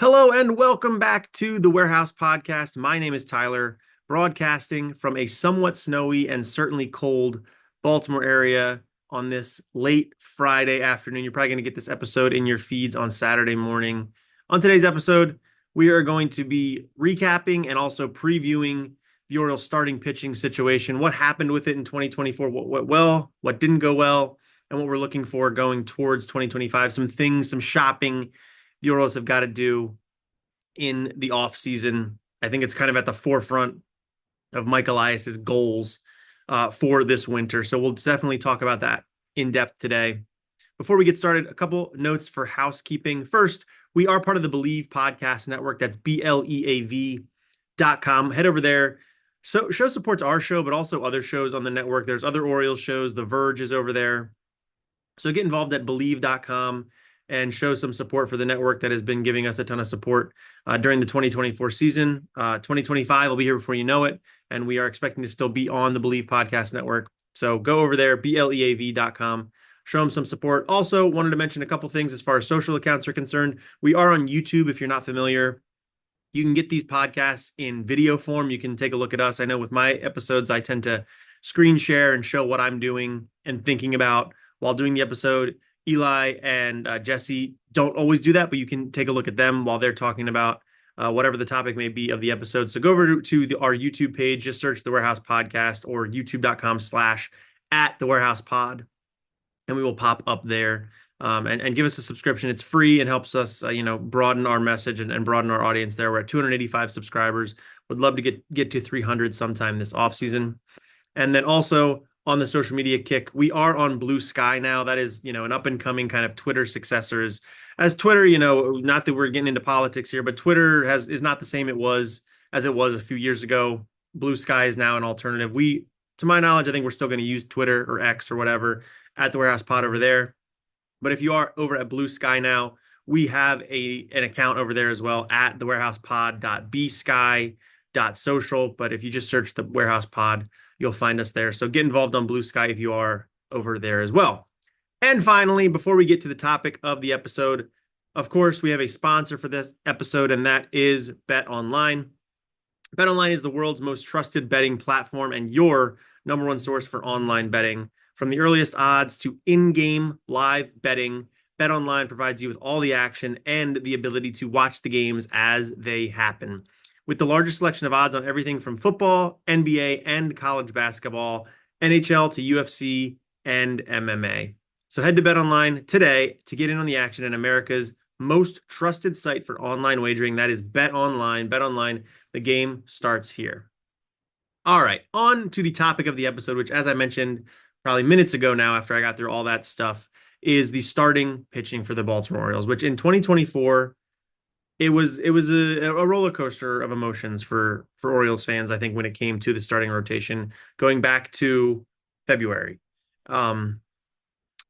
Hello and welcome back to the Warehouse Podcast. My name is Tyler, broadcasting from a somewhat snowy and certainly cold Baltimore area on this late Friday afternoon. You're probably going to get this episode in your feeds on Saturday morning. On today's episode, we are going to be recapping and also previewing the Orioles starting pitching situation, what happened with it in 2024, what went well, what didn't go well, and what we're looking for going towards 2025. Some things, some shopping the Orioles have got to do in the offseason. I think it's kind of at the forefront of Mike Elias's goals for this winter. So we'll definitely talk about that in depth today. Before we get started, a couple notes for housekeeping. First, we are part of the Believe Podcast Network. That's BLEAV.com. Head over there. So show supports our show, but also other shows on the network. There's other Orioles shows. The Verge is over there. So get involved at Believe.com and show some support for the network that has been giving us a ton of support during the 2024 season. 2025 will be here before you know it, and we are expecting to still be on the Believe Podcast Network. So go over there, BLEAV.com, show them some support. Also, wanted to mention a couple things as far as social accounts are concerned. We are on YouTube, if you're not familiar. You can get these podcasts in video form. You can take a look at us. I know with my episodes, I tend to screen share and show what I'm doing and thinking about while doing the episode. Eli and Jesse don't always do that, but you can take a look at them while they're talking about whatever the topic may be of the episode. So go over to our YouTube page, just search The Warehouse Podcast or youtube.com/@thewarehousepod, and we will pop up there and give us a subscription. It's free and helps us, broaden our message and broaden our audience there. We're at 285 subscribers. Would love to get to 300 sometime this offseason. And then also, on the social media kick, we are on Blue Sky now. That is, an up and coming kind of Twitter successor. As Twitter, not that we're getting into politics here, but Twitter is not the same as it was a few years ago. Blue Sky is now an alternative. To my knowledge, I think we're still going to use Twitter or X or whatever at the Warehouse Pod over there. But if you are over at Blue Sky now, we have an account over there as well at thewarehousepod.bsky.social. But if you just search the Warehouse Pod, you'll find us there. So get involved on Blue Sky if you are over there as well. And finally, before we get to the topic of the episode, of course, we have a sponsor for this episode, and that is BetOnline. BetOnline is the world's most trusted betting platform and your number one source for online betting. From the earliest odds to in-game live betting, BetOnline provides you with all the action and the ability to watch the games as they happen. With the largest selection of odds on everything from football, NBA, and college basketball, NHL to UFC and MMA. So head to BetOnline today to get in on the action in America's most trusted site for online wagering. That is BetOnline. BetOnline, the game starts here. All right, on to the topic of the episode, which, as I mentioned probably minutes ago now after I got through all that stuff, is the starting pitching for the Baltimore Orioles, which in 2024, it was a roller coaster of emotions for Orioles fans, I think, when it came to the starting rotation, going back to February.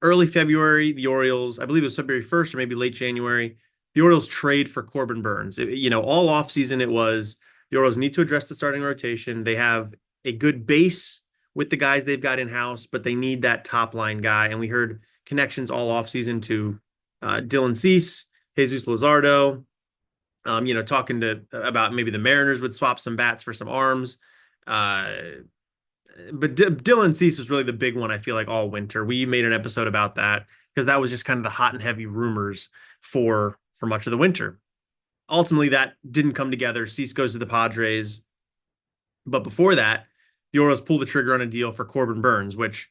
Early February, the Orioles, I believe it was February 1st or maybe late January, the Orioles trade for Corbin Burnes. All offseason it was the Orioles need to address the starting rotation. They have a good base with the guys they've got in-house, but they need that top-line guy. And we heard connections all offseason to Dylan Cease, Jesus Luzardo, talking about maybe the Mariners would swap some bats for some arms. But Dylan Cease was really the big one, I feel like, all winter. We made an episode about that because that was just kind of the hot and heavy rumors for much of the winter. Ultimately, that didn't come together. Cease goes to the Padres. But before that, the Orioles pulled the trigger on a deal for Corbin Burnes, which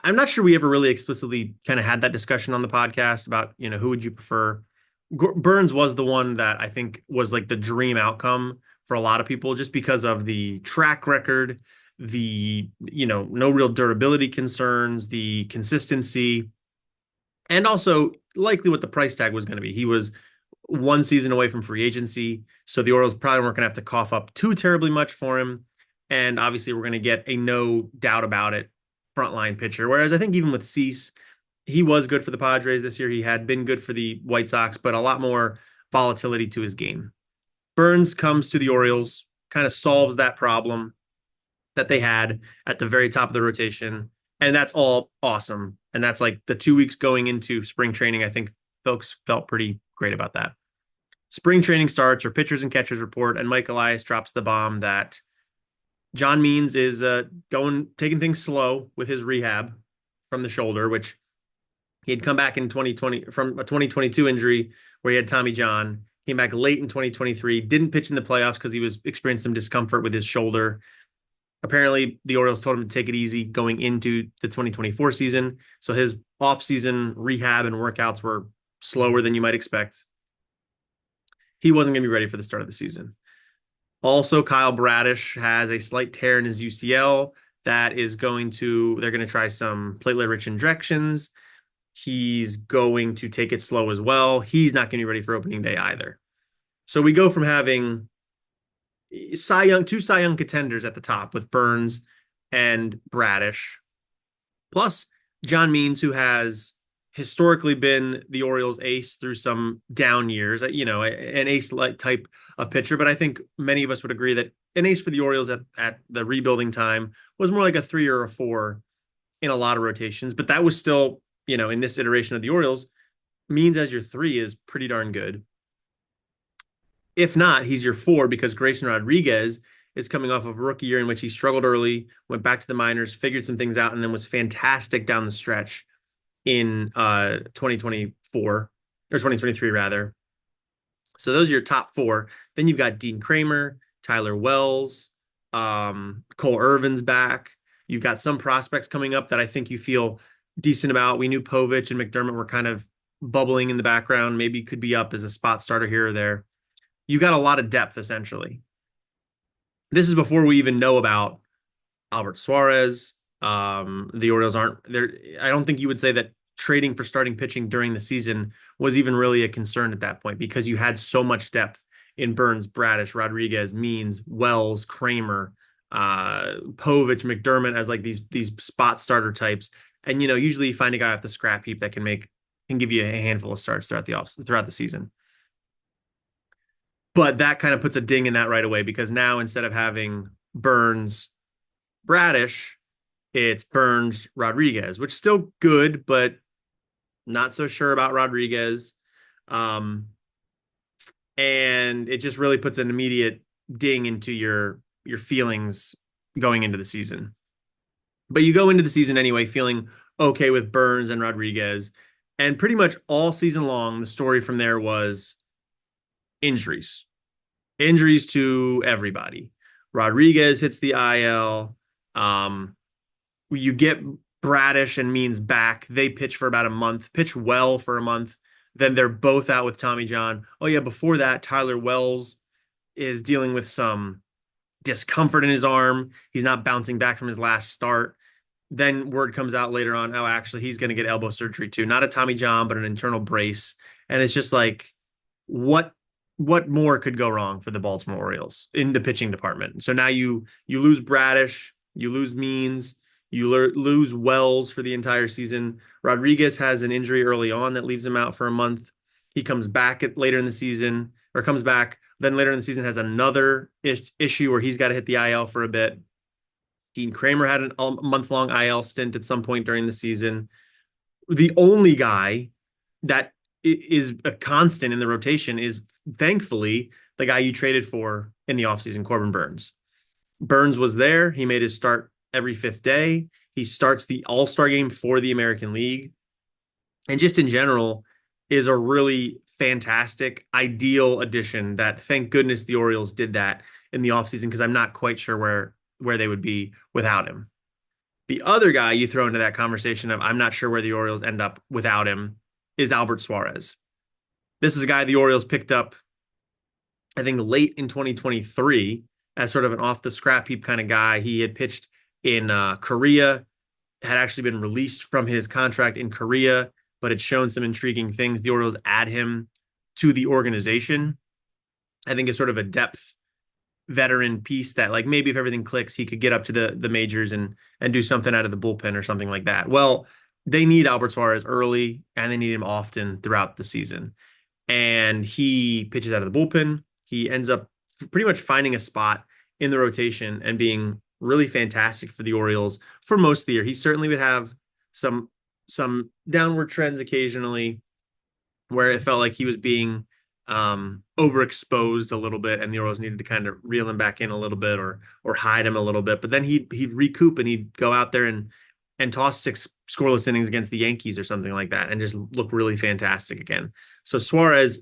I'm not sure we ever really explicitly kind of had that discussion on the podcast about, who would you prefer? Burnes was the one that I think was like the dream outcome for a lot of people, just because of the track record, the, no real durability concerns, the consistency, and also likely what the price tag was going to be. He was one season away from free agency, so the Orioles probably weren't going to have to cough up too terribly much for him. And obviously we're going to get a no doubt about it frontline pitcher. Whereas I think even with Cease, he was good for the Padres this year. He had been good for the White Sox, but a lot more volatility to his game. Burnes comes to the Orioles, kind of solves that problem that they had at the very top of the rotation. And that's all awesome. And that's like the 2 weeks going into spring training. I think folks felt pretty great about that. Spring training starts or pitchers and catchers report, and Mike Elias drops the bomb that John Means is taking things slow with his rehab from the shoulder, which he had come back in 2020 from a 2022 injury where he had Tommy John. Came back late in 2023, didn't pitch in the playoffs because he was experiencing some discomfort with his shoulder. Apparently, the Orioles told him to take it easy going into the 2024 season. So his off-season rehab and workouts were slower than you might expect. He wasn't going to be ready for the start of the season. Also, Kyle Bradish has a slight tear in his UCL they're going to try some platelet-rich injections. He's going to take it slow as well. He's not going to be ready for opening day either. So we go from having two Cy Young contenders at the top with Burnes and Bradish, plus John Means, who has historically been the Orioles ace through some down years, an ace-like type of pitcher. But I think many of us would agree that an ace for the Orioles at the rebuilding time was more like a 3 or a 4 in a lot of rotations. But that was still, in this iteration of the Orioles, Means as your 3 is pretty darn good. If not, he's your 4 because Grayson Rodriguez is coming off of a rookie year in which he struggled early, went back to the minors, figured some things out, and then was fantastic down the stretch in 2024 or 2023 rather. So those are your top 4. Then you've got Dean Kramer, Tyler Wells, Cole Irvin's back. You've got some prospects coming up that I think you feel decent about. We knew Povich and McDermott were kind of bubbling in the background, maybe could be up as a spot starter here or there. You got a lot of depth, essentially. This is before we even know about Albert Suárez. The Orioles aren't there. I don't think you would say that trading for starting pitching during the season was even really a concern at that point because you had so much depth in Burnes, Bradish, Rodriguez, Means, Wells, Kramer, Povich, McDermott as like these spot starter types. And usually you find a guy off the scrap heap that can give you a handful of starts throughout the season. But that kind of puts a ding in that right away because now instead of having Burnes, Bradish, it's Burnes, Rodriguez, which is still good, but not so sure about Rodriguez. And it just really puts an immediate ding into your feelings going into the season. But you go into the season anyway feeling okay with Burnes and Rodriguez. And pretty much all season long, the story from there was injuries to everybody. Rodriguez hits the IL. You get Bradish and Means back. They pitch for about a month, pitch well for a month. Then they're both out with Tommy John. Oh yeah, before that, Tyler Wells is dealing with some discomfort in his arm. He's not bouncing back from his last start. Then word comes out later on, oh, actually, he's going to get elbow surgery too. Not a Tommy John, but an internal brace. And it's just like, what more could go wrong for the Baltimore Orioles in the pitching department? So now you lose Bradish, you lose Means, you lose Wells for the entire season. Rodriguez has an injury early on that leaves him out for a month. He comes back later in the season, or comes back, then later in the season has another issue where he's got to hit the IL for a bit. Dean Kramer had a month-long IL stint at some point during the season. The only guy that is a constant in the rotation is, thankfully, the guy you traded for in the offseason, Corbin Burnes. Burnes was there. He made his start every 5th day. He starts the All-Star game for the American League. And just in general, is a really fantastic, ideal addition that, thank goodness, the Orioles did that in the offseason because I'm not quite sure where they would be without him. The other guy you throw into that conversation of I'm not sure where the Orioles end up without him is Albert Suárez. This is a guy the Orioles picked up, I think, late in 2023 as sort of an off the scrap heap kind of guy. He had pitched in Korea, had actually been released from his contract in Korea, but had shown some intriguing things. The Orioles add him to the organization. I think is sort of a depth veteran piece that, like, maybe if everything clicks, he could get up to the majors and do something out of the bullpen or something like that. Well, they need Albert Suárez early and they need him often throughout the season. And he pitches out of the bullpen. He ends up pretty much finding a spot in the rotation and being really fantastic for the Orioles for most of the year. He certainly would have some downward trends occasionally where it felt like he was being overexposed a little bit, and the Orioles needed to kind of reel him back in a little bit or hide him a little bit. But then he'd recoup and he'd go out there and toss six scoreless innings against the Yankees or something like that, and just look really fantastic again. So Suárez,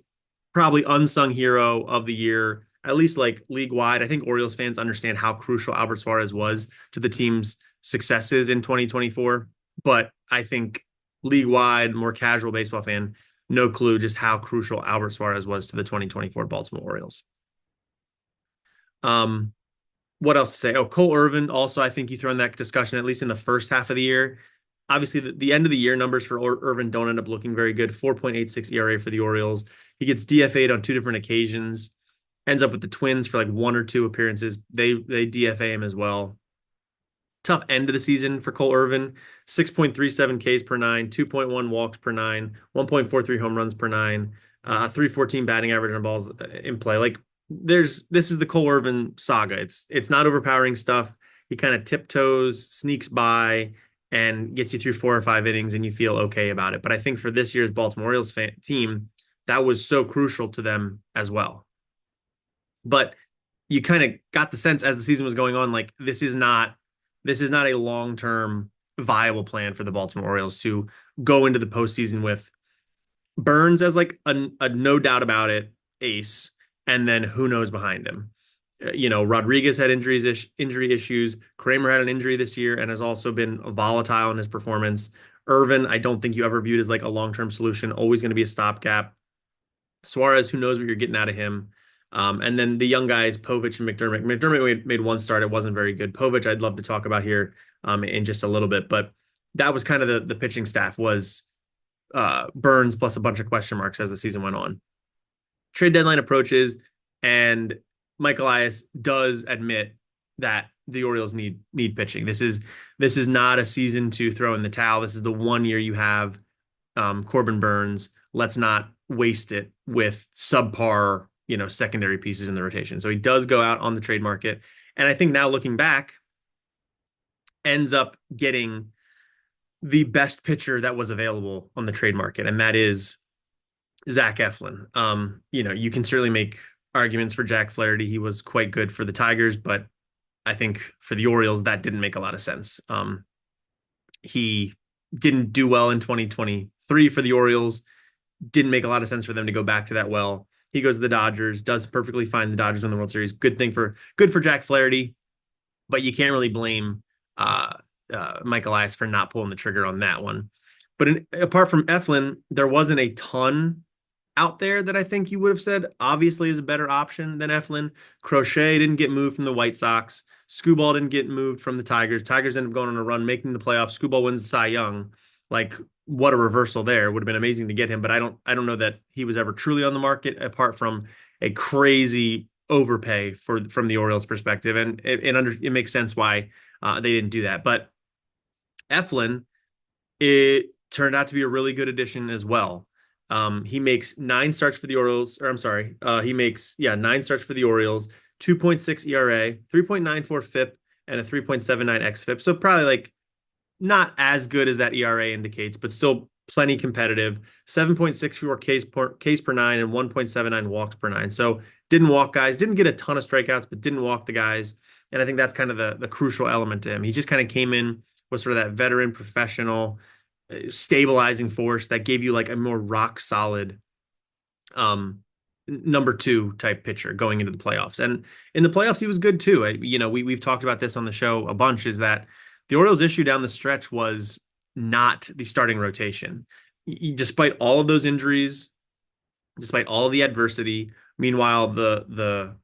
probably unsung hero of the year, at least like league wide. I think Orioles fans understand how crucial Albert Suárez was to the team's successes in 2024. But I think league wide, more casual baseball fan, no clue just how crucial Albert Suárez was to the 2024 Baltimore Orioles. Um, what else to say? Oh, Cole Irvin, also, I think you throw in that discussion, at least in the first half of the year. Obviously, the end of the year numbers for Irvin don't end up looking very good. 4.86 ERA for the Orioles. He gets DFA'd on two different occasions, ends up with the Twins for like one or two appearances. They DFA him as well. Tough end of the season for Cole Irvin. 6.37 Ks per nine, 2.1 walks per nine, 1.43 home runs per nine, 314 batting average on balls in play. Like this is the Cole Irvin saga. It's not overpowering stuff. He kind of tiptoes, sneaks by, and gets you through 4 or 5 innings, and you feel okay about it. But I think for this year's Baltimore Orioles team, that was so crucial to them as well. But you kind of got the sense as the season was going on, like this is not a long-term viable plan for the Baltimore Orioles to go into the postseason with Burnes as like a no doubt about it ace, and then who knows behind him. Rodriguez had injury issues. Kramer had an injury this year and has also been volatile in his performance. Irvin, I don't think you ever viewed as like a long-term solution, always going to be a stopgap. Suárez, who knows what you're getting out of him. And then the young guys, Povich and McDermott. McDermott made one start. It wasn't very good. Povich, I'd love to talk about here in just a little bit. But that was kind of the pitching staff was Burnes plus a bunch of question marks as the season went on. Trade deadline approaches, and Mike Elias does admit that the Orioles need pitching. This is not a season to throw in the towel. This is the 1 year you have Corbin Burnes. Let's not waste it with subpar secondary pieces in the rotation. So he does go out on the trade market. And I think now looking back, ends up getting the best pitcher that was available on the trade market. And that is Zach Eflin. You can certainly make arguments for Jack Flaherty. He was quite good for the Tigers, but I think for the Orioles, that didn't make a lot of sense. He didn't do well in 2023 for the Orioles. Didn't make a lot of sense for them to go back to that well. He goes to the Dodgers, does perfectly fine. The Dodgers win the World Series. Good for Jack Flaherty, but you can't really blame Mike Elias for not pulling the trigger on that one. But apart from Eflin, there wasn't a ton out there that I think you would have said obviously is a better option than Eflin. Crochet didn't get moved from the White Sox. Skubal didn't get moved from the Tigers. Tigers ended up going on a run, making the playoffs. Skubal wins Cy Young. Like, what a reversal there. It would have been amazing to get him, but I don't know that he was ever truly on the market apart from a crazy overpay from the Orioles perspective. And it makes sense why they didn't do that. But Eflin, it turned out to be a really good addition as well. He makes 9 starts for the Orioles, or I'm sorry, he makes 9 starts for the Orioles, 2.6 ERA, 3.94 FIP, and a 3.79 xFIP. So probably like not as good as that ERA indicates, but still plenty competitive. 7.64 Ks per nine and 1.79 walks per nine. So didn't walk guys, didn't get a ton of strikeouts, but didn't walk the guys. And I think that's kind of the crucial element to him. He just kind of came in with sort of that veteran professional stabilizing force that gave you like a more rock solid number 2 type pitcher going into the playoffs. And in the playoffs, he was good too. We've talked about this on the show a bunch, is that the Orioles' issue down the stretch was not the starting rotation. Despite all of those injuries, despite all of the adversity, meanwhile, the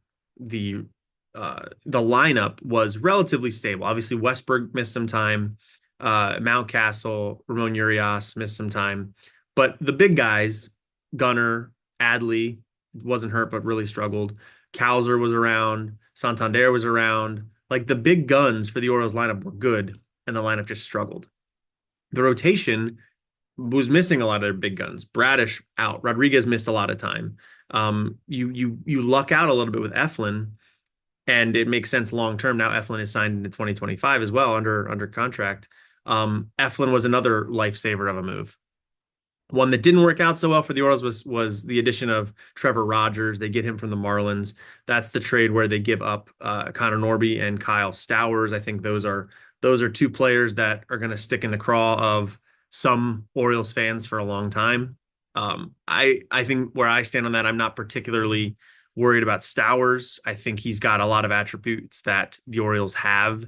lineup was relatively stable. Obviously, Westberg missed some time. Mountcastle, Ramon Urias missed some time. But the big guys, Gunnar, Adley, wasn't hurt but really struggled. Cowser was around. Santander was around. Like, the big guns for the Orioles lineup were good, and the lineup just struggled. The rotation was missing a lot of their big guns. Bradish out. Rodriguez missed a lot of time. You luck out a little bit with Eflin, and it makes sense long term. Now Eflin is signed into 2025 as well under contract. Eflin was another lifesaver of a move. One that didn't work out so well for the Orioles was the addition of Trevor Rogers. They get him from the Marlins. That's the trade where they give up Connor Norby and Kyle Stowers. I think those are two players that are going to stick in the craw of some Orioles fans for a long time. I think where I stand on that, I'm not particularly worried about Stowers. I think he's got a lot of attributes that the Orioles have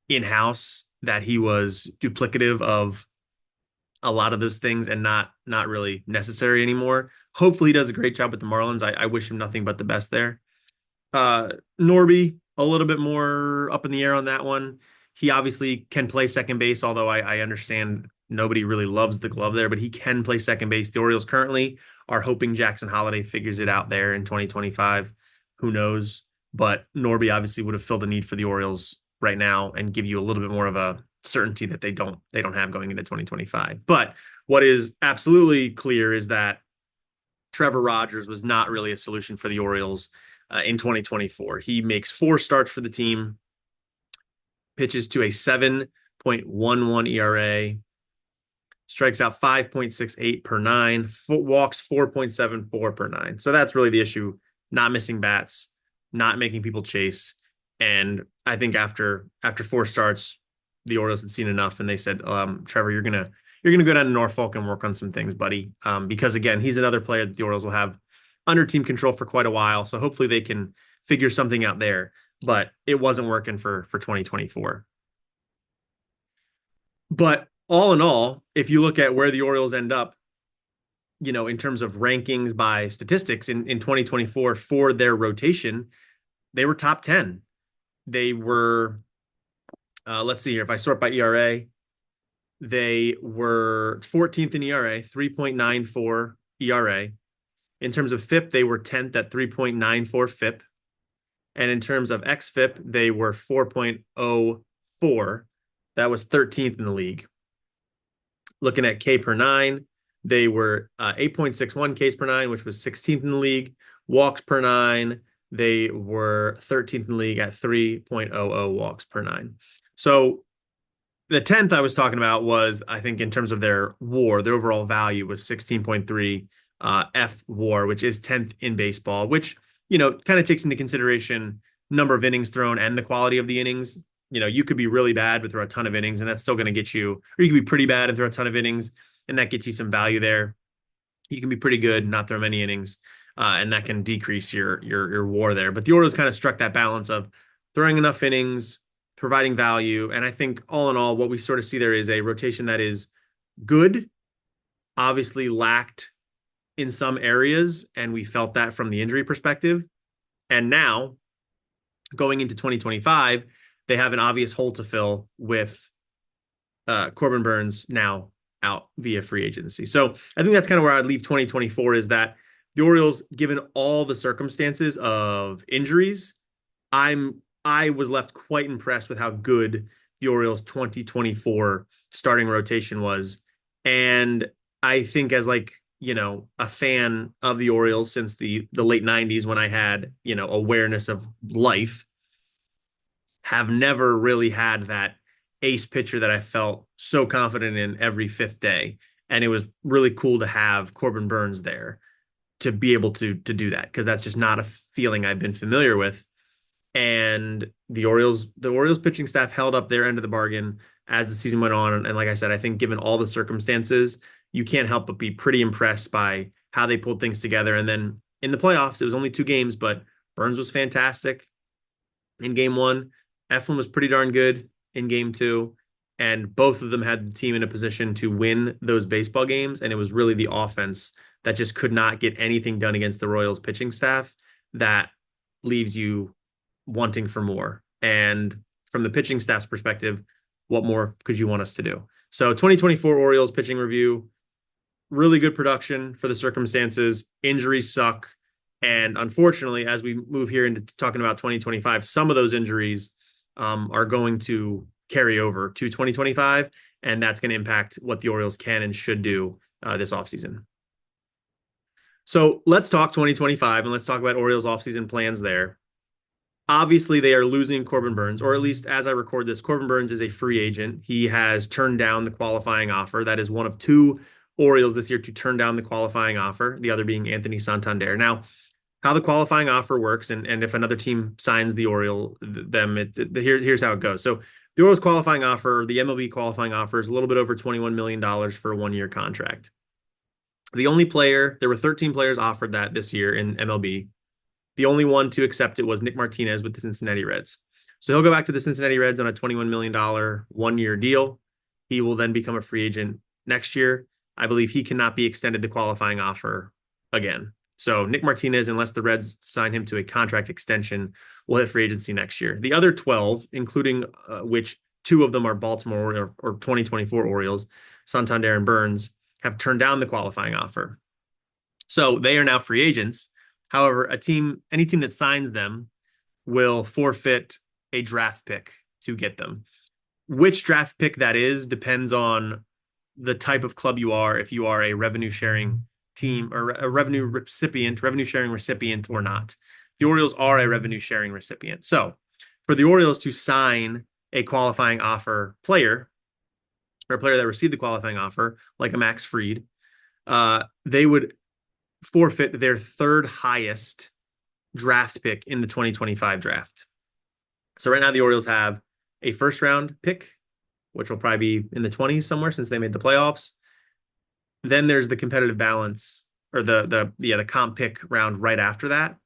in-house that he was duplicative of a lot of those things and not really necessary anymore. Hopefully he does a great job with the Marlins. I wish him nothing but the best there. Uh, Norby, a little bit more up in the air on that one. He obviously can play second base, although I understand nobody really loves the glove there, but he can play second base. The Orioles currently are hoping Jackson Holliday figures it out there in 2025. Who knows? But Norby obviously would have filled a need for the Orioles right now and give you a little bit more of a certainty that they don't have going into 2025. But what is absolutely clear is that Trevor Rogers was not really a solution for the Orioles in 2024. He makes 4 starts for the team, pitches to a 7.11 ERA, strikes out 5.68 per nine, walks 4.74 per nine. So that's really the issue. Not missing bats, not making people chase. And I think after 4 starts, the Orioles had seen enough, and they said, Trevor, you're gonna go down to Norfolk and work on some things, buddy. Because again, he's another player that the Orioles will have under team control for quite a while. So hopefully they can figure something out there. But it wasn't working for 2024. But all in all, if you look at where the Orioles end up, in terms of rankings by statistics in 2024 for their rotation, they were top 10. They were, let's see here. If I sort by ERA, they were 14th in ERA, 3.94 ERA. In terms of FIP, they were 10th at 3.94 FIP. And in terms of xFIP, they were 4.04. That was 13th in the league. Looking at K per nine, they were 8.61 Ks per nine, which was 16th in the league. Walks per nine, they were 13th in the league at 3.00 walks per nine. So the 10th I was talking about was, I think in terms of their WAR, their overall value was 16.3 F WAR, which is 10th in baseball, which, kind of takes into consideration number of innings thrown and the quality of the innings. You could be really bad but throw a ton of innings, and that's still going to get you, or you could be pretty bad and throw a ton of innings, and that gets you some value there. You can be pretty good, not throw many innings, and that can decrease your WAR there. But the Orioles kind of struck that balance of throwing enough innings, providing value, and I think all in all, what we sort of see there is a rotation that is good, obviously lacked in some areas, and we felt that from the injury perspective. And now, going into 2025, they have an obvious hole to fill with Corbin Burnes now out via free agency. So I think that's kind of where I'd leave 2024, is that the Orioles, given all the circumstances of injuries, I was left quite impressed with how good the Orioles 2024 starting rotation was. And I think as a fan of the Orioles since the late 90s, when I had, awareness of life, have never really had that ace pitcher that I felt so confident in every 5th day. And it was really cool to have Corbin Burnes there to be able to do that, because that's just not a feeling I've been familiar with. And the Orioles pitching staff held up their end of the bargain as the season went on. And like I said, I think given all the circumstances, you can't help but be pretty impressed by how they pulled things together. And then in the playoffs, it was only 2 games, but Burnes was fantastic in game 1. Eflin was pretty darn good in game 2. And both of them had the team in a position to win those baseball games. And it was really the offense that just could not get anything done against the Royals pitching staff that leaves you wanting for more. And from the pitching staff's perspective, what more could you want us to do? So 2024 Orioles pitching review, really good production for the circumstances. Injuries suck. And unfortunately, as we move here into talking about 2025, some of those injuries are going to carry over to 2025, and that's going to impact what the Orioles can and should do this offseason. So let's talk 2025, and let's talk about Orioles offseason plans there. Obviously, they are losing Corbin Burnes, or at least as I record this, Corbin Burnes is a free agent. He has turned down the qualifying offer. That is one of 2 Orioles this year to turn down the qualifying offer, the other being Anthony Santander. Now, how the qualifying offer works, and if another team signs the here's how it goes. So the Orioles qualifying offer, the MLB qualifying offer, is a little bit over $21 million for a 1-year contract. The only player, there were 13 players offered that this year in MLB. The only one to accept it was Nick Martinez with the Cincinnati Reds. So he'll go back to the Cincinnati Reds on a $21 million 1-year deal. He will then become a free agent next year. I believe he cannot be extended the qualifying offer again. So Nick Martinez, unless the Reds sign him to a contract extension, will hit free agency next year. The other 12, including which 2 of them are Baltimore or 2024 Orioles, Santander and Burnes, have turned down the qualifying offer. So they are now free agents. However, any team that signs them will forfeit a draft pick to get them. Which draft pick that is depends on the type of club you are, if you are a revenue sharing team or a revenue sharing recipient or not. The Orioles are a revenue sharing recipient. So for the Orioles to sign a qualifying offer player, or a player that received the qualifying offer, like a Max Fried, they would forfeit their 3rd highest draft pick in the 2025 draft. So right now the Orioles have a 1st round pick, which will probably be in the 20s somewhere since they made the playoffs. Then there's the competitive balance, or the comp pick round right after that.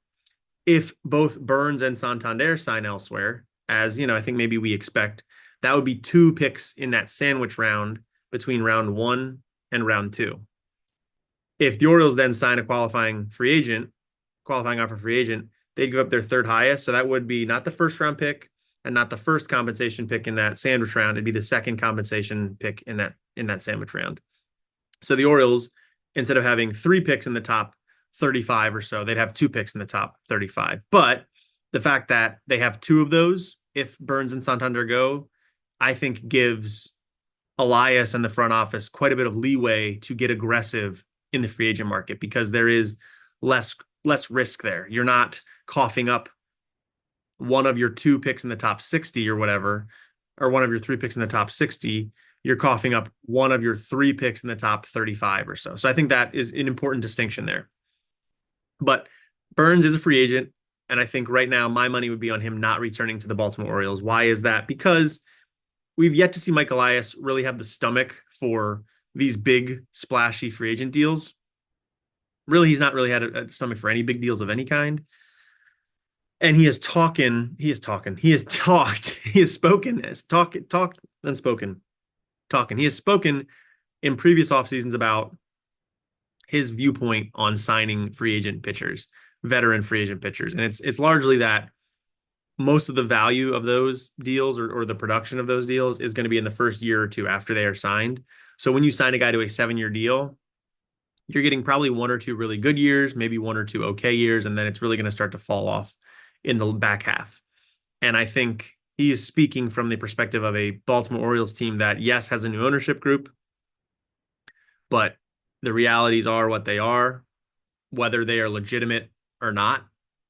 If both Burnes and Santander sign elsewhere, as I think maybe we expect, that would be 2 picks in that sandwich round between round 1 and round 2. If the Orioles then sign a qualifying offer free agent, they'd give up their 3rd highest. So that would be not the 1st round pick and not the 1st compensation pick in that sandwich round. It'd be the 2nd compensation pick in that sandwich round. So the Orioles, instead of having 3 picks in the top 35 or so, they'd have 2 picks in the top 35. But the fact that they have 2 of those, if Burnes and Santander go, I think gives Elias and the front office quite a bit of leeway to get aggressive in the free agent market, because there is less risk there. You're not coughing up one of your 2 picks in the top 60 or whatever, or one of your 3 picks in the top 60. You're coughing up one of your 3 picks in the top 35 or so. So I think that is an important distinction there. But Burnes is a free agent, and I think right now my money would be on him not returning to the Baltimore Orioles. Why is that? Because we've yet to see Mike Elias really have the stomach for these big, splashy free agent deals. Really, he's not really had a stomach for any big deals of any kind. And he has spoken in previous off seasons about his viewpoint on signing free agent pitchers, veteran free agent pitchers. And it's largely that most of the value of those deals or the production of those deals is going to be in the first year or 2 after they are signed. So when you sign a guy to a 7-year deal, you're getting probably 1 or 2 really good years, maybe 1 or 2 okay years, and then it's really going to start to fall off in the back half. And I think he is speaking from the perspective of a Baltimore Orioles team that, yes, has a new ownership group, but the realities are what they are, whether they are legitimate or not.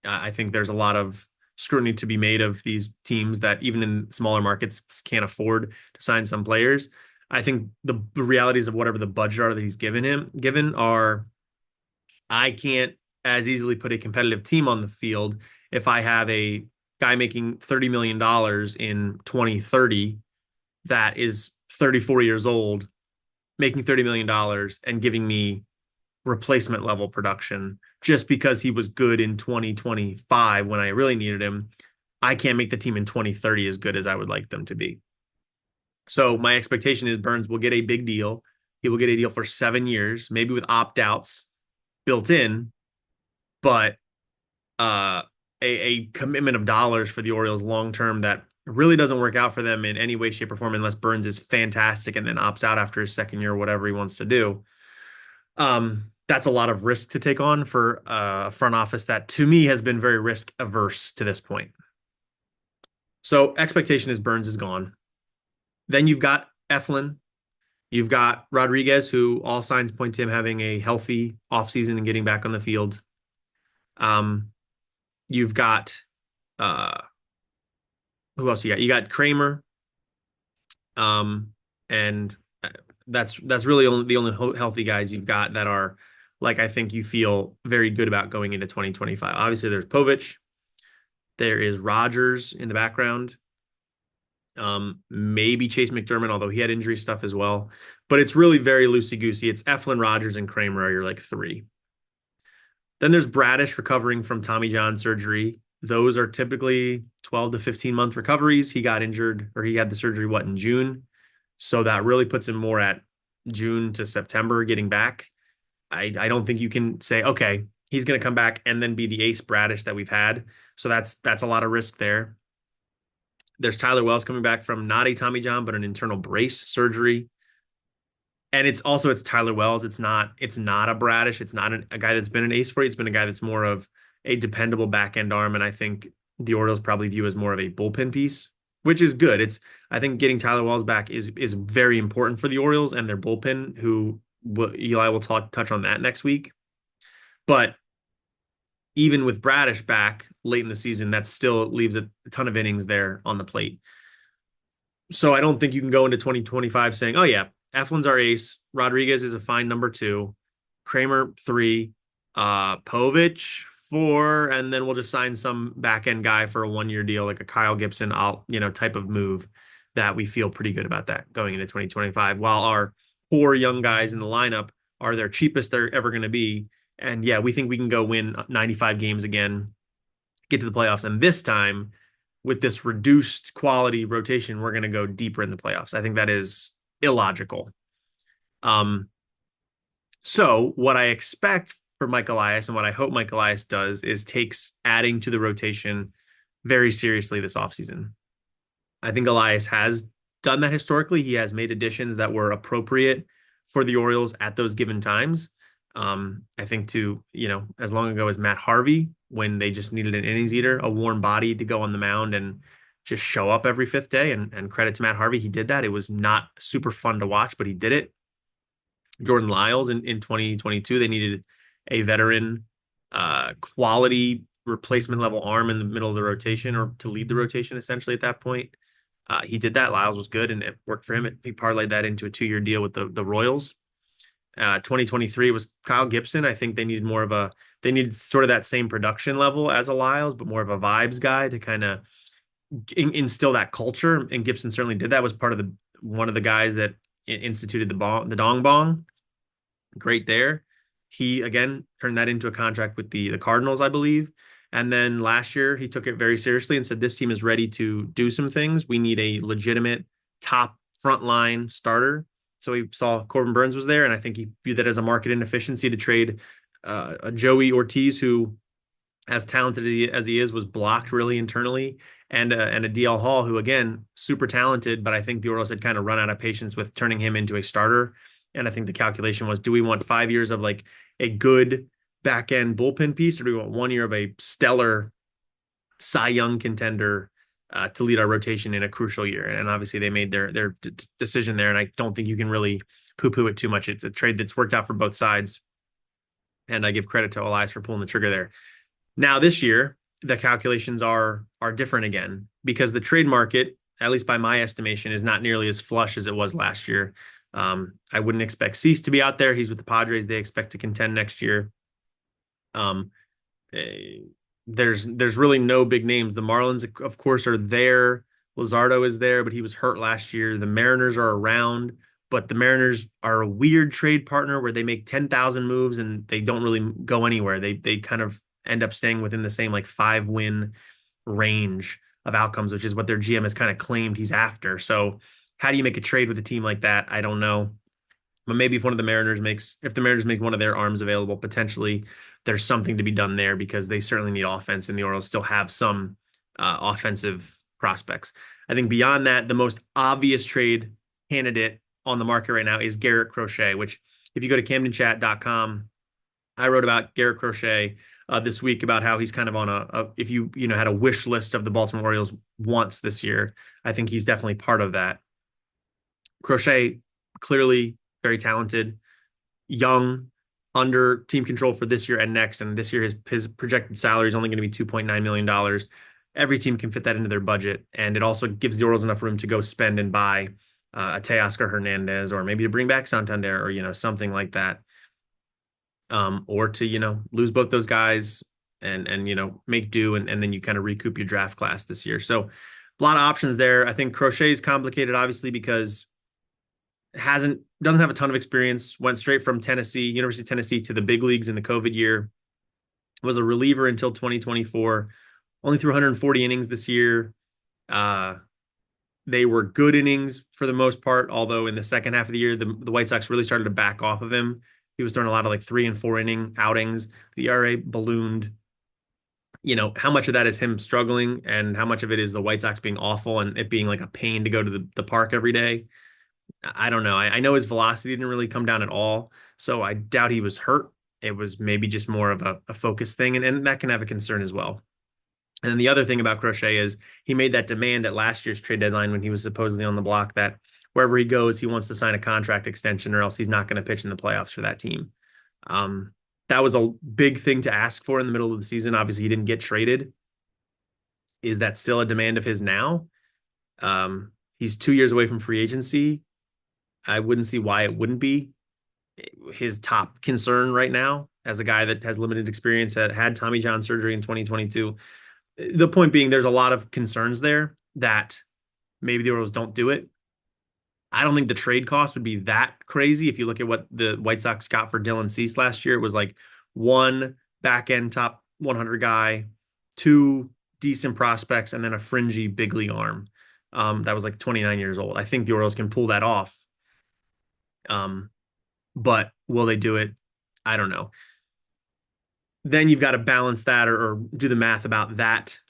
I think there's a lot of scrutiny to be made of these teams that even in smaller markets can't afford to sign some players. I think the realities of whatever the budget are that he's given are, I can't as easily put a competitive team on the field if I have a guy making $30 million in 2030 that is 34 years old, making $30 million and giving me replacement level production just because he was good in 2025 when I really needed him. I can't make the team in 2030 as good as I would like them to be. So my expectation is Burnes will get a big deal. He will get a deal for 7 years, maybe with opt-outs built in, but a commitment of dollars for the Orioles long-term that really doesn't work out for them in any way, shape, or form unless Burnes is fantastic and then opts out after his 2nd year or whatever he wants to do. That's a lot of risk to take on for a front office that, to me, has been very risk averse to this point. So expectation is Burnes is gone. Then you've got Eflin. You've got Rodriguez, who all signs point to him having a healthy offseason and getting back on the field. You've got who else you got? You got Kramer. And That's really the only healthy guys you've got that are like I think you feel very good about going into 2025. Obviously, there's Povich, there is Rogers in the background, maybe Chase McDermott, although he had injury stuff as well. But it's really very loosey goosey. It's Eflin, Rogers, and Kramer are your like three. Then there's Bradish recovering from Tommy John surgery. Those are typically 12 to 15-month recoveries. He got injured or he had the surgery, in June? So that really puts him more at June to September getting back. I don't think you can say, okay, he's going to come back and then be the ace Bradish that we've had. So that's a lot of risk there. There's Tyler Wells coming back from not a Tommy John, but an internal brace surgery. And it's Tyler Wells. It's not a Bradish. It's not a guy that's been an ace for you. It's been a guy that's more of a dependable back end arm. And I think the Orioles probably view as more of a bullpen piece, which is good. I think getting Tyler Wells back is very important for the Orioles and their bullpen, who Eli will touch on that next week. But even with Bradish back late in the season, that still leaves a ton of innings there on the plate. So I don't think you can go into 2025 saying, oh yeah, Eflin's our ace. Rodriguez is a fine number 2. Kramer 3. Povich 4. And then we'll just sign some back end guy for a 1-year deal, like a Kyle Gibson, type of move that we feel pretty good about that going into 2025. While our 4 young guys in the lineup are their cheapest they're ever going to be. And yeah, we think we can go win 95 games again, get to the playoffs. And this time, with this reduced quality rotation, we're going to go deeper in the playoffs. I think that is illogical. So what I expect for Mike Elias and what I hope Mike Elias does is takes adding to the rotation very seriously this offseason. I think Elias has done that historically. He has made additions that were appropriate for the Orioles at those given times. I think as long ago as Matt Harvey, when they just needed an innings eater, a warm body to go on the mound and just show up every 5th day. And credit to Matt Harvey, he did that. It was not super fun to watch, but he did it. Jordan Lyles in 2022, they needed a veteran, quality replacement level arm in the middle of the rotation or to lead the rotation essentially at that point. He did that. Lyles was good and it worked for him. He parlayed that into a 2-year deal with the Royals. 2023 was Kyle Gibson. I think they needed sort of that same production level as a Lyles, but more of a vibes guy to kind of instill that culture. And Gibson certainly did that. Was part of one of the guys that instituted the dong bong. Great there. He again turned that into a contract with the Cardinals, I believe. And then last year he took it very seriously and said, this team is ready to do some things. We need a legitimate top frontline starter. So he saw Corbin Burnes was there, and I think he viewed that as a market inefficiency to trade a Joey Ortiz, who, as talented as he is, was blocked really internally, and a DL Hall, who, again, super talented, but I think the Orioles had kind of run out of patience with turning him into a starter. And I think the calculation was, do we want 5 years of like a good back-end bullpen piece, or do we want 1 year of a stellar Cy Young contender to lead our rotation in a crucial year? And obviously they made their decision there. And I don't think you can really poo-poo it too much. It's a trade that's worked out for both sides. And I give credit to Elias for pulling the trigger there. Now this year, the calculations are different again, because the trade market, at least by my estimation, is not nearly as flush as it was last year. I wouldn't expect Cease to be out there. He's with the Padres. They expect to contend next year. There's really no big names. The Marlins, of course, are there. Luzardo is there, but he was hurt last year. The Mariners are around, but the Mariners are a weird trade partner where they make 10,000 moves and they don't really go anywhere. They kind of end up staying within the same like 5-win range of outcomes, which is what their GM has kind of claimed he's after. So how do you make a trade with a team like that? I don't know. But maybe if the Mariners make one of their arms available, potentially there's something to be done there, because they certainly need offense and the Orioles still have some offensive prospects. I think beyond that, the most obvious trade candidate on the market right now is Garrett Crochet, which if you go to CamdenChat.com, I wrote about Garrett Crochet this week about how he's kind of on if you had a wish list of the Baltimore Orioles wants this year, I think he's definitely part of that. Crochet, clearly very talented, young, under team control for this year and next. And this year, his projected salary is only going to be $2.9 million. Every team can fit that into their budget. And it also gives the Orioles enough room to go spend and buy a Teoscar Hernandez, or maybe to bring back Santander, or something like that, or to lose both those guys and make do, and then you kind of recoup your draft class this year. So a lot of options there. I think Crochet is complicated, obviously, because doesn't have a ton of experience. Went straight from University of Tennessee, to the big leagues in the COVID year. Was a reliever until 2024. Only threw 140 innings this year. They were good innings for the most part, although in the second half of the year, the White Sox really started to back off of him. He was throwing a lot of like 3 and 4 inning outings. The ERA ballooned. How much of that is him struggling, and how much of it is the White Sox being awful and it being like a pain to go to the park every day? I don't know. I know his velocity didn't really come down at all, so I doubt he was hurt. It was maybe just more of a focus thing, and that can have a concern as well. And then the other thing about Crochet is he made that demand at last year's trade deadline, when he was supposedly on the block, that wherever he goes, he wants to sign a contract extension, or else he's not going to pitch in the playoffs for that team. That was a big thing to ask for in the middle of the season. Obviously, he didn't get traded. Is that still a demand of his now? He's 2 years away from free agency. I wouldn't see why it wouldn't be his top concern right now, as a guy that has limited experience, that had Tommy John surgery in 2022. The point being, there's a lot of concerns there that maybe the Orioles don't do it. I don't think the trade cost would be that crazy. If you look at what the White Sox got for Dylan Cease last year, it was like one back end top 100 guy, two decent prospects, and then a fringy big league arm that was like 29 years old. I think the Orioles can pull that off. But will they do it? I don't know. Then you've got to balance that, or do the math about that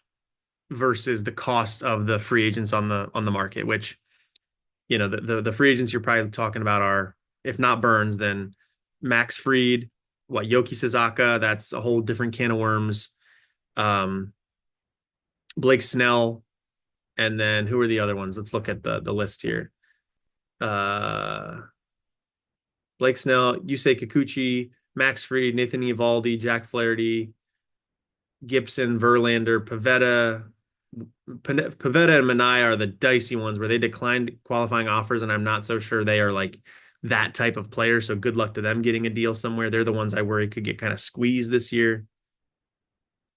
versus the cost of the free agents on the market, which, the free agents you're probably talking about are, if not Burnes, then Max Fried, Yoki Suzaka, that's a whole different can of worms. Blake Snell, and then who are the other ones? Let's look at the list here. Blake Snell, Yusei Kikuchi, Max Fried, Nathan Eovaldi, Jack Flaherty, Gibson, Verlander, Pavetta and Manaea are the dicey ones, where they declined qualifying offers, and I'm not so sure they are like that type of player. So good luck to them getting a deal somewhere. They're the ones I worry could get kind of squeezed this year.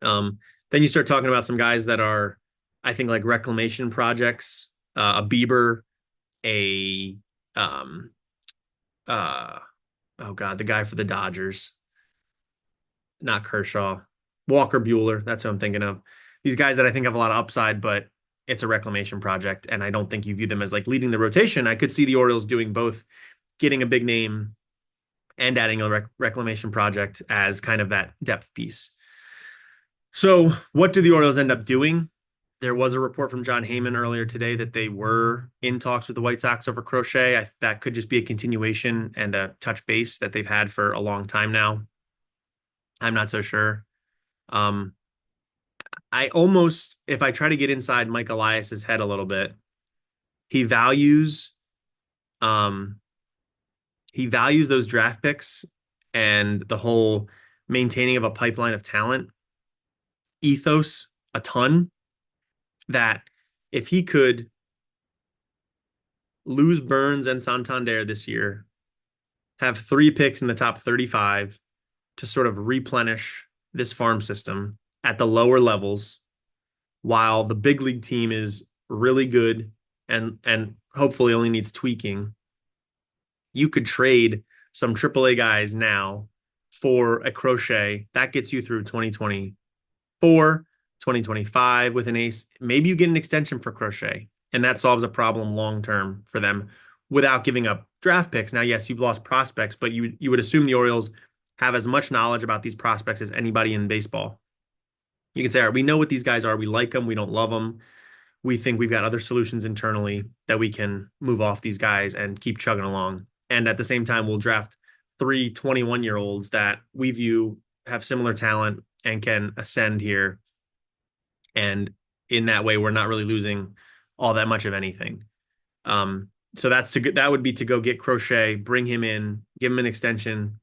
Then you start talking about some guys that are, I think, like reclamation projects, a Bieber, oh God, the guy for the Dodgers, not Kershaw, Walker Buehler. That's who I'm thinking of. These guys that I think have a lot of upside, but it's a reclamation project, and I don't think you view them as like leading the rotation. I could see the Orioles doing both, getting a big name and adding a reclamation project as kind of that depth piece. So what do the Orioles end up doing? There was a report from John Heyman earlier today that they were in talks with the White Sox over Crochet. That could just be a continuation and a touch base that they've had for a long time now. I'm not so sure. If I try to get inside Mike Elias's head a little bit, he values those draft picks and the whole maintaining of a pipeline of talent ethos a ton, that if he could lose Burnes and Santander this year, have 3 picks in the top 35 to sort of replenish this farm system at the lower levels, while the big league team is really good and hopefully only needs tweaking, you could trade some AAA guys now for a Crochet. That gets you through 2024, 2025 with an ace. Maybe you get an extension for Crochet, and that solves a problem long-term for them without giving up draft picks. Now, yes, you've lost prospects, but you would assume the Orioles have as much knowledge about these prospects as anybody in baseball. You can say, all right, we know what these guys are. We like them. We don't love them. We think we've got other solutions internally that we can move off these guys and keep chugging along. And at the same time, we'll draft 3 21-year-olds that we view have similar talent and can ascend here. And in that way, we're not really losing all that much of anything. So that would be to go get Crochet, bring him in, give him an extension,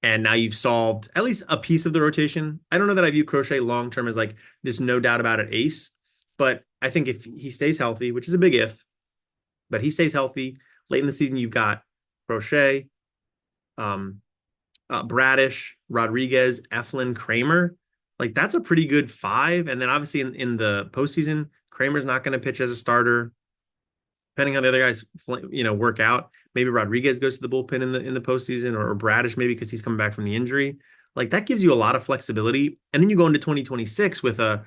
and now you've solved at least a piece of the rotation. I don't know that I view Crochet long-term as like, there's no doubt about it, ace. But I think if he stays healthy, which is a big if, but he stays healthy. Late in the season, you've got Crochet, um, Bradish, Rodriguez, Eflin, Kramer. Like that's a pretty good five. And then obviously in the postseason, Kramer's not going to pitch as a starter. Depending on the other guys, work out. Maybe Rodriguez goes to the bullpen in the postseason, or Bradish maybe because he's coming back from the injury. Like that gives you a lot of flexibility. And then you go into 2026 with a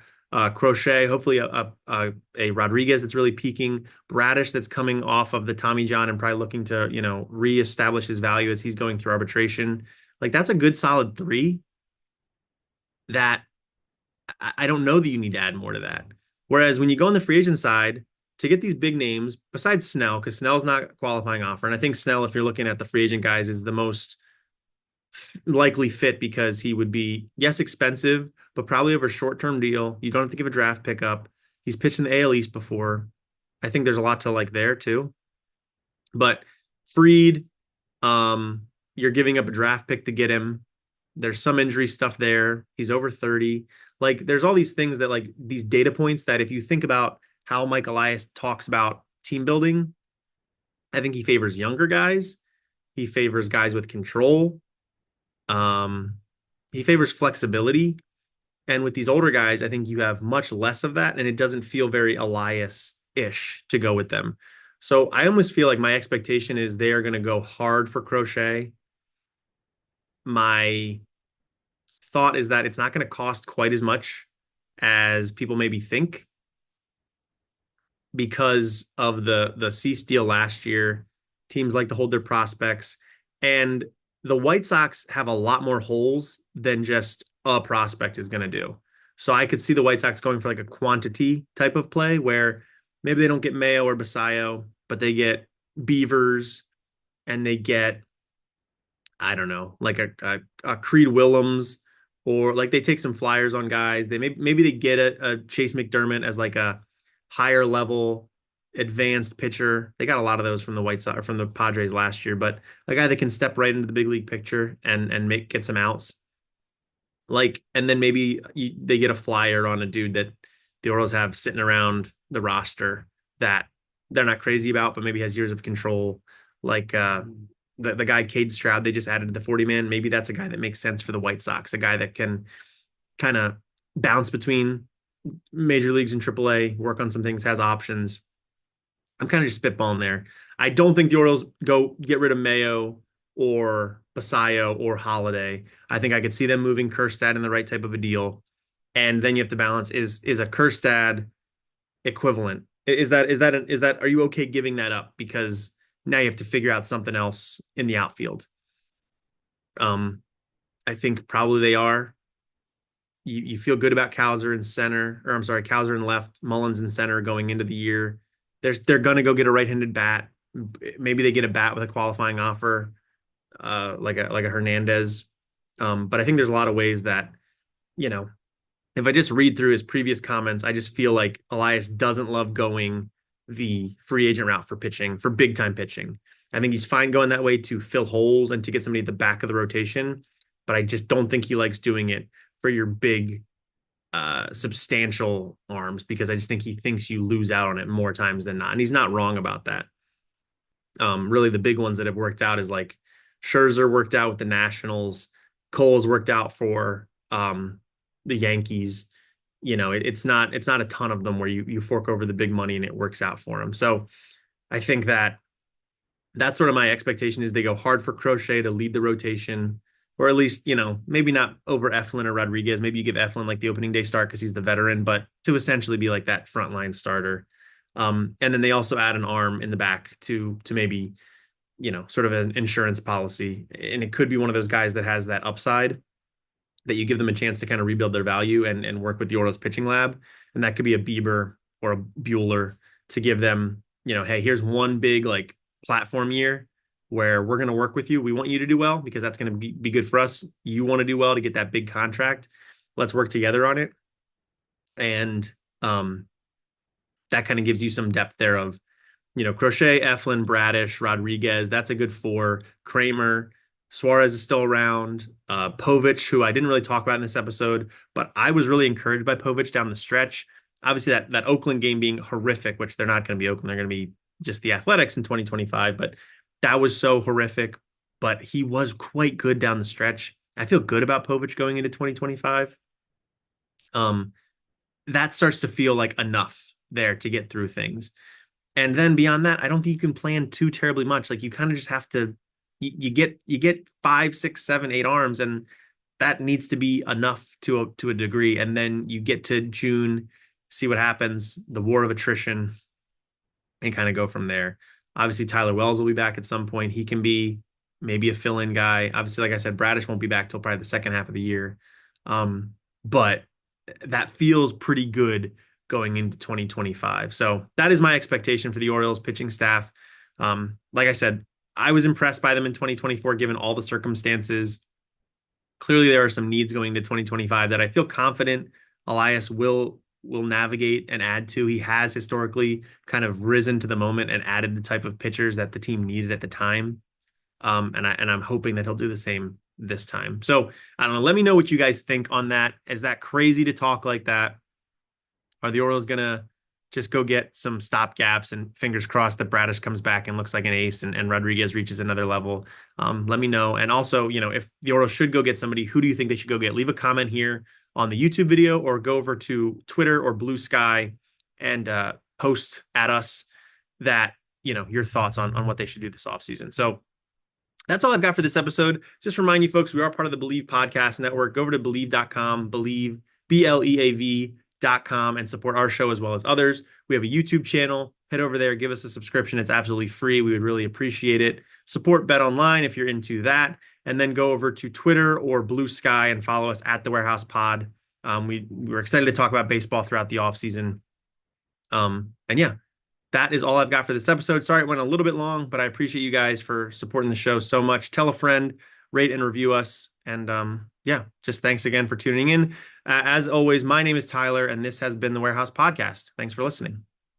Crochet, hopefully a Rodriguez that's really peaking, Bradish that's coming off of the Tommy John and probably looking to reestablish his value as he's going through arbitration. Like that's a good solid three that I don't know that you need to add more to that. Whereas when you go on the free agent side to get these big names, besides Snell, because Snell's not a qualifying offer, and I think Snell, if you're looking at the free agent guys, is the most likely fit because he would be, yes, expensive, but probably over a short-term deal. You don't have to give a draft pickup. He's pitched in the AL East before. I think there's a lot to like there too. But Fried, you're giving up a draft pick to get him. There's some injury stuff there. He's over 30. Like there's all these things that like these data points that if you think about how Mike Elias talks about team building, I think he favors younger guys. He favors guys with control. He favors flexibility. And with these older guys, I think you have much less of that, and it doesn't feel very Elias-ish to go with them. So I almost feel like my expectation is they are going to go hard for Crochet. My thought is that it's not going to cost quite as much as people maybe think because of the Cease deal last year. Teams like to hold their prospects, and the White Sox have a lot more holes than just a prospect is going to do. So I could see the White Sox going for like a quantity type of play where maybe they don't get Mayo or Basayo, but they get Beavers and they get, I don't know, like a Creed Willems, or like they take some flyers on guys. They maybe they get a Chase McDermott as like a higher level advanced pitcher. They got a lot of those from the White Sox or from the Padres last year, but a guy that can step right into the big league picture and get some outs. Like, and then maybe they get a flyer on a dude that the Orioles have sitting around the roster that they're not crazy about, but maybe has years of control. Like the guy Cade Stroud they just added to the 40-man. Maybe that's a guy that makes sense for the White Sox, a guy that can kind of bounce between major leagues and AAA, work on some things, has options. I'm kind of just spitballing there. I don't think the Orioles go get rid of Mayo or Basayo or Holiday. I think I could see them moving Kjerstad in the right type of a deal. And then you have to balance is a Kjerstad equivalent. Is that are you okay giving that up? Because now you have to figure out something else in the outfield. I think probably they are. You feel good about Cowser in center, or I'm sorry, Cowser in left, Mullins in center going into the year. They're gonna go get a right-handed bat. Maybe they get a bat with a qualifying offer, like a Hernandez. But I think there's a lot of ways that, if I just read through his previous comments, I just feel like Elias doesn't love going the free agent route for pitching, for big time pitching. I think he's fine going that way to fill holes and to get somebody at the back of the rotation, but I just don't think he likes doing it for your big, substantial arms, because I just think he thinks you lose out on it more times than not. And he's not wrong about that. Really the big ones that have worked out is like Scherzer worked out with the Nationals. Cole's worked out for the Yankees. It's not a ton of them where you fork over the big money and it works out for them. So I think that's sort of my expectation is they go hard for Crochet to lead the rotation, or at least, maybe not over Eflin or Rodriguez. Maybe you give Eflin like the opening day start because he's the veteran, but to essentially be like that frontline starter. And then they also add an arm in the back to maybe, sort of an insurance policy. And it could be one of those guys that has that upside that you give them a chance to kind of rebuild their value and work with the Orioles pitching lab. And that could be a Bieber or a Bueller to give them, hey, here's one big like platform year where we're going to work with you. We want you to do well because that's going to be good for us. You want to do well to get that big contract. Let's work together on it. And that kind of gives you some depth there of, Crochet, Eflin, Bradish, Rodriguez. That's a good 4. Kramer, Suarez is still around. Povich, who I didn't really talk about in this episode, but I was really encouraged by Povich down the stretch. Obviously, that Oakland game being horrific, which they're not going to be Oakland. They're going to be just the Athletics in 2025, but that was so horrific. But he was quite good down the stretch. I feel good about Povich going into 2025. Um, that starts to feel like enough there to get through things. And then beyond that, I don't think you can plan too terribly much. Like you kind of just have to you get 5, 6, 7, 8 arms, and that needs to be enough to a degree. And then you get to June, see what happens, the war of attrition, and kind of go from there. Obviously, Tyler Wells will be back at some point. He can be maybe a fill-in guy. Obviously, like I said, Bradish won't be back till probably the second half of the year. But that feels pretty good going into 2025. So that is my expectation for the Orioles pitching staff. Like I said, I was impressed by them in 2024, given all the circumstances. Clearly, there are some needs going into 2025 that I feel confident Elias will navigate and add to. He has historically kind of risen to the moment and added the type of pitchers that the team needed at the time. And I'm hoping that he'll do the same this time. So I don't know. Let me know what you guys think on that. Is that crazy to talk like that? Are the Orioles gonna just go get some stopgaps and fingers crossed that Bradish comes back and looks like an ace and Rodriguez reaches another level? Let me know. And also, if the Orioles should go get somebody, who do you think they should go get? Leave a comment here on the YouTube video or go over to Twitter or Blue Sky and post at us that, your thoughts on what they should do this offseason. So that's all I've got for this episode. Just remind you folks, we are part of the Believe Podcast Network. Go over to Believe.com, Believe, BLEAV.com, and support our show as well as others. We have a YouTube channel. Head over there, give us a subscription. It's absolutely free. We would really appreciate it. Support Bet Online if you're into that. And then go over to Twitter or Blue Sky and follow us at The Warehouse Pod. We're excited to talk about baseball throughout the offseason. And yeah, that is all I've got for this episode. Sorry it went a little bit long, but I appreciate you guys for supporting the show so much. Tell a friend, rate and review us. And yeah, just thanks again for tuning in. As always, my name is Tyler, and this has been the Warehouse Podcast. Thanks for listening.